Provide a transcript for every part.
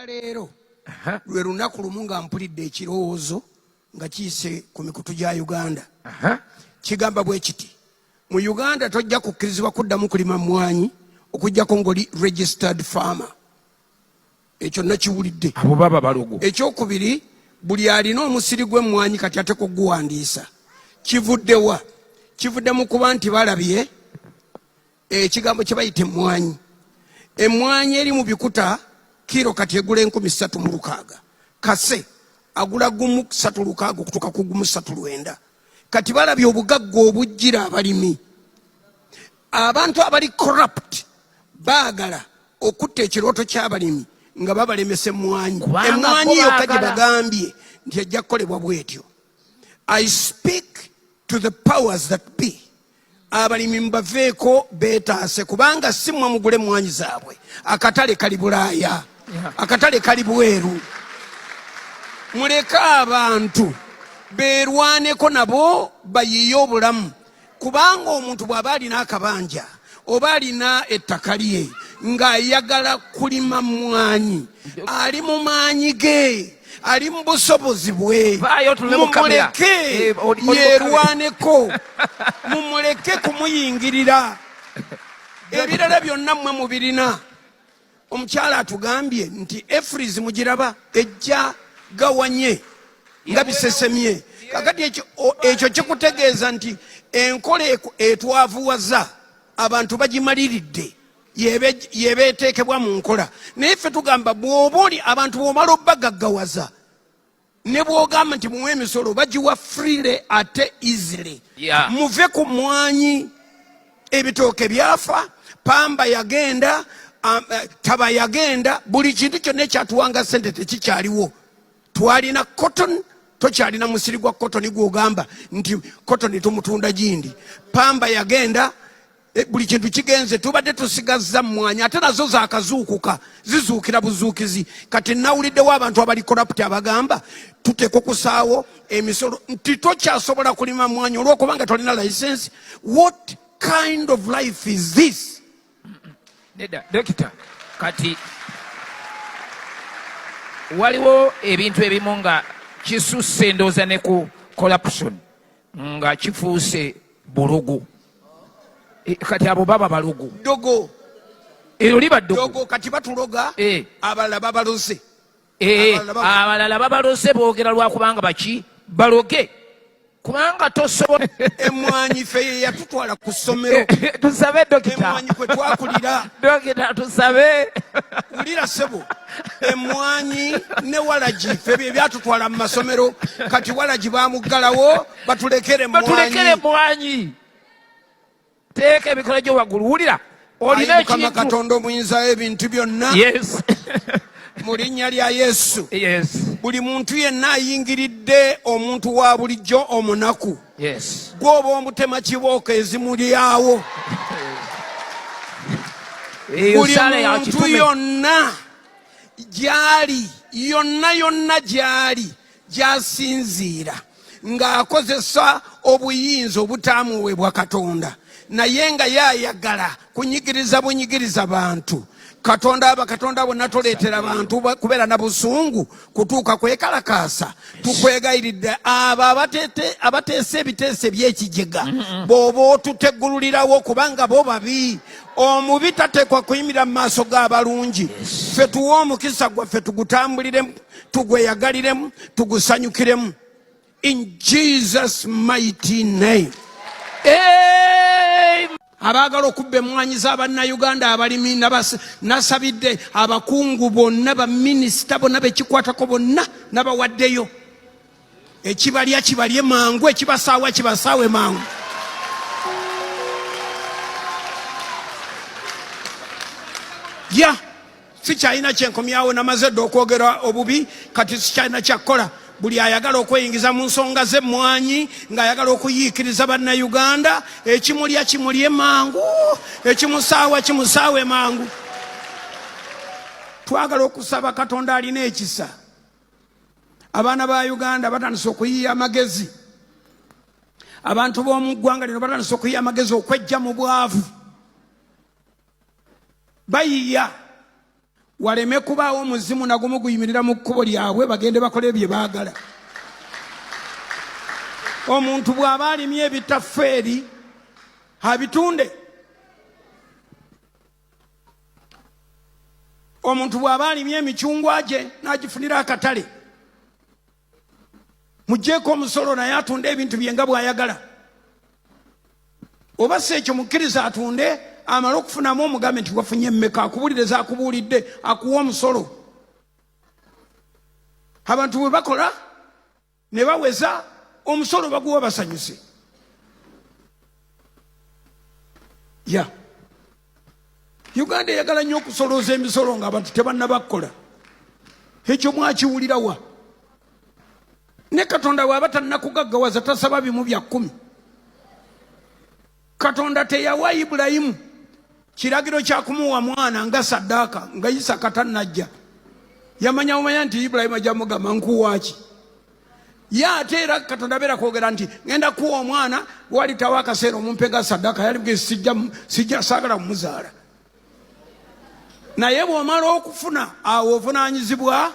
Leero lwe lunaku lumu nga mpulidde ekirowoozo nga kiyise ku mikutu gya Uganda. Kigamba bwe kiti: mu Uganda tojja kukkirizibwa kuddamu kulima mmwanyi okuggyako ng'oli registered farmer. Ekyo nakiwulidde. Abo baba balugu. Ekyokubiri, buli alina omusiri gw'emmwanyi kati ate kuguwandiisa. Kivuddewa? Kivudde mu kuba nti balabye ekigambo kye bayita emmwanyi. Emmwanyi eri mu bikuta kiro kati egula 3,600. Kase agula gumu 3,600 okutuuka ku gumu 3,900. Kati balabye obugagga obujjira abalimi. Abantu abali corrupt baagala okutta ekirooto ky'abalimi nga babalemesa emmwanyi. Emmwanyi yokka gye bagambye nti ejja kukolebwa bw'etyo. I speak to the powers that be. Abalimi mbaveeko beetaase kubanga si mmwe mugule emmwanyi zaabwe. Akatale kali Bulaaya. Akatale kali bweru. Muleke abantu beerwaneko nabo bayiye obulamu. Kubanga omuntu bw'aba alina akabanja oba alina ettaka lye ng'ayagala kulima mmwanyi, ali mu maanyi ge, ali mu busobozi bwe, mumuleke yeerwaneko, mumuleke kumuyingirira. Ebirala byonna mmwe mubirina. Omukyala atugambye nti efrizi mugiraba ejja gawanye nga bisesemye. Kakati ekyo kikutegeeza nti enkola etwavuwaza abantu bagimaliridde yebeeteekebwa mu nkola. Naye ffe tugamba bw'oba oli abantu bw'omala obbagaggawaza ne bw'ogamba nti muwe emisolo bagiwa freely ate easily. Muve ku mmwanyi. Ebitooke byafa, pamba yagenda, taba yagenda, buli kintu kyonna ekyatuwanga ssente tekikyaliwo. Twalina cotton, tokyalina musiri gwa cotton gw'ogamba nti cotton tumutunda gindi. Pamba yagenda, buli kintu kigenze, tubadde tusigazza mmwanyi ate nazo zaakazuukuka, zizuukira buzuukizi. Kati nawuliddewo abantu abali corrupt abagamba tuteeka okusaawo emisolo nti tokyasobola kulima mmwanyi olw'okubanga tolina license. What kind of life is this? Dokita, kati waliwo ebintu ebimu nga kisusse endowooza ne ku corruption nga kifuuse bulugu. Kati abo baba balugu. Dogo. Ero liba dogo. Dogo kati batuloga. Abalala babalose. Abalala babalose boogera lwakubanga baki baloge. Kubanga tosobola. Emmwanyi ffe yatutwala ku ssomero. Tusabe dokita. Emmwanyi kwe twakulira. Dokita tusabe. Ulira ssebo. Emmwanyi ne walagi ffe bye byatutwala mu masomero. Kati walagi baamuggalawo batulekere emmwanyi. Batulekere emmwanyi. Teeka emikono gyo waggulu. Wulira. Olina ekintu. Mukama Katonda omuyinza ebintu byonna. Yes. Mu linnya lya Yesu. Yes. Buli muntu yenna ayingiridde omuntu wa bulijjo omunaku. Yes. Gw'oba omutema kibooko ezimulyawo. Buli muntu yonna gy'ali, yonna gy'ali, gy'asinziira ng'akozesa obuyinza obutaamuweebwa Katonda, naye nga yaayagala kunyigiriza bunyigiriza bantu. Katonda bonna toleetera abantu kubeera na busungu kutuuka kwekalakaasa. Tukwegayiridde abo abateesa ebiteeso eby'ekijega bw'oba otuteggululirawo kubanga bo babi. Omubi tateekwa kuyimirira mu maaso g'abalungi. Ffe tuwe omukisa gwaffe tugutambuliremu, tugweyagaliremu, tugusanyukiremu. In Jesus' mighty name. Abaagala okubba emmwanyi z'Abannayuganda abalimi nasabidde abakungu bonna baminisita bonna bekikwatako bonna nabawaddeyo. Ekibalya kibalye mangu, ekibasaawa kibasaawe mangu. Sikyalina kyenkomyawo, namaze dda okwogera obubi, kati sikyalina kyakkola. Buli ayagala okweyingiza mu nsonga z'emmwanyi ng'ayagala okuyiikiriza Bannayuganda, ekimulya kimulye mangu, ekimusaawa kimusaawe mangu. Twagala okusaba Katonda alina ekisa. Abaana ba Uganda batandise okuyiiya amagezi. Abantu b'omu ggwanga lino batandise okuyiiya amagezi okwejja mu bwavu. Bayiiya. waleme kubaawo omuzimu nagumu guyimirira mu kkubo lyabwe bagende bakole bye baagala. Omuntu bw'aba alimye ebitaffeeri abitunde. Omuntu bw'aba alimye emicungwa gye n'agifunira akatale, mugjeeko omusolo naye atunde ebintu bye nga bw'ayagala. Oba si ekyo mukkiriza atunde, amala okufunamu omugambe nti wafunye emmeka, akubuulire akubuulidde, akuwa omusolo. Abantu bwe bakola ne baweza omusolo baguwa basanyuse. Ya Uganda eyagala nnyo okusolooza emisolo ng'abantu tebannabakola. Ekyo mwakiwulirawa? Ne Katonda bw'aba tannakugaggawaza tasaba bimu bya 10. Katonda teyawa Ibulayimu kiragiro kya kumuwa mwana nga saddaaka nga Isaka tannajja. Yamanya nti Ibulayimu ajja mugamba nkuwaaki. Ye ate era Katonda abeera kwogera nti ngenda kuwa omwana walitawo akaseera omumpega saddaaka, yali sijja saagala mumuzaala. Naye bw'omala okufuna awo ovunaanyizibwa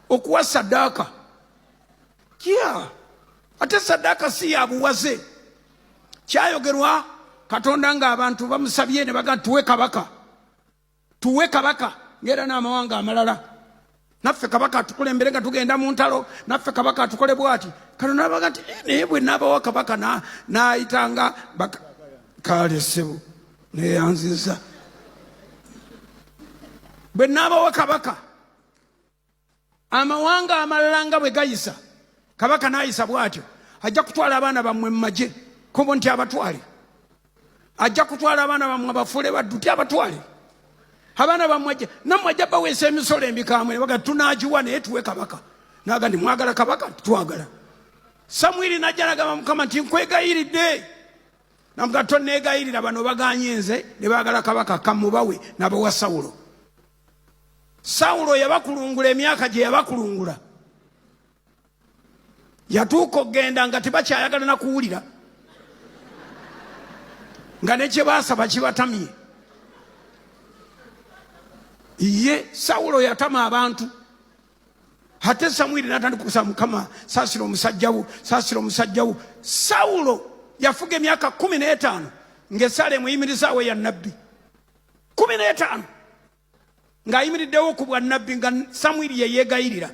okuwa saddaaka. Ate saddaaka si ya buwaze. Kyayogerwa Katonda ng'abantu bamusabye ne baga tuwe kabaka ng'era n'amawanga amalala. Naffe kabaka atukulembere nga tugenda mu ntalo, naffe kabaka atukole bw'ati. Katonda abaga nti naye bwe naabawa kabaka n'ayitanga kale ssebo neyanziza. Bwe naabawa kabaka amawanga amalala nga bwe gayisa, kabaka n'ayisa bw'atyo, ajja kutwala abaana bammwe mu magye kobo nti abatwale. Ajja kutwala abaana bammwe abafuule baddu ti abatwale. Abaana bammwe nammwe ajja baweesa emisolo embikaamwe ne baga tunaagiwa naye tuwe kabaka. Naga ndi mwagala kabaka? Twagala. Samwiri n'ajja n'agamba Mukama nti nkwegayiridde. Namuga tonneegayirira, bano baganye nze ne baagala kabaka kamubawe n'abawa Sawulo. Sawulo yabakulungula emyaka gye yabakulungula. Yatuuka okgenda nga tebakyayagala na kuwulira, nga ne kye baasaba kibatamye. Ye Sawulo yatama abantu. Ate Samwiri n'atandika okusaba Mukama, saasira omusajja wo. Sawulo yafuga emyaka 15 ng'esaala emuyimirizaawo ya nnabbi. 15 ng'ayimiriddewo ku bwa nnabbi nga Samwiri ye yeegayirira.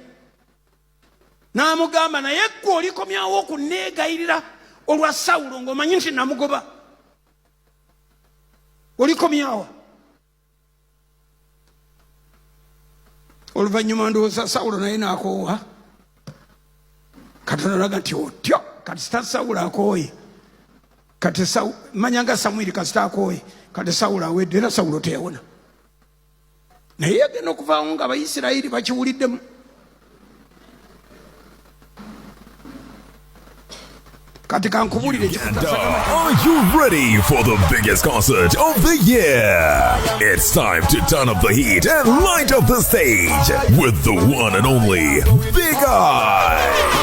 N'amugamba naye ggwe olikomyawo okunneegayirira olwa Sawulo ng'omanyi nti namugoba? Olikomyawo? Oluvannyuma ndowooza Sawulo naye n'akoowa. Katonda alaga nti otyo kati sita Sawulo akooye. Kati manya nga Samwiri kasita akooye. Kati Sawulo awedde era Sawulo teyawona. Naye yagenda okuvaawo nga Abayisirayiri bakiwuliddemu. Are you ready for the biggest concert of the year? It's time to turn up the heat and light up the stage with the one and only Big Eye.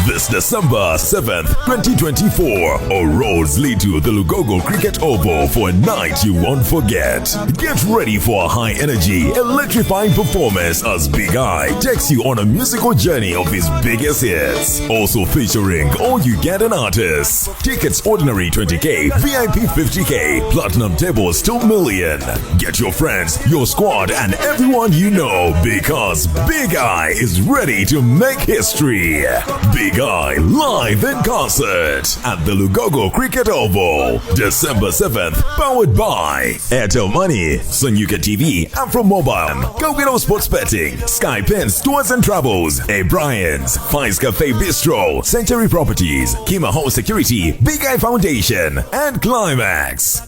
This December 7th, 2024, all roads lead to the Lugogo Cricket Oval for a night you won't forget. Get ready for a high-energy, electrifying performance as Big Eye takes you on a musical journey of his biggest hits. Also featuring all Ugandan artists. Tickets ordinary 20k, VIP 50k, platinum tables 2 million. Get your friends, your squad, and everyone you know because Big Eye is ready to make history. Big Eye live in concert at the Lugogo Cricket Oval, December 7th, powered by Airtel Money, Sonyuka TV, Afro Mobile, Go Sports Betting, Sky Pins Tours and Travels, Brian's, Fines Cafe Bistro, Century Properties, Kima Home Security, Big Eye Foundation, and Climax.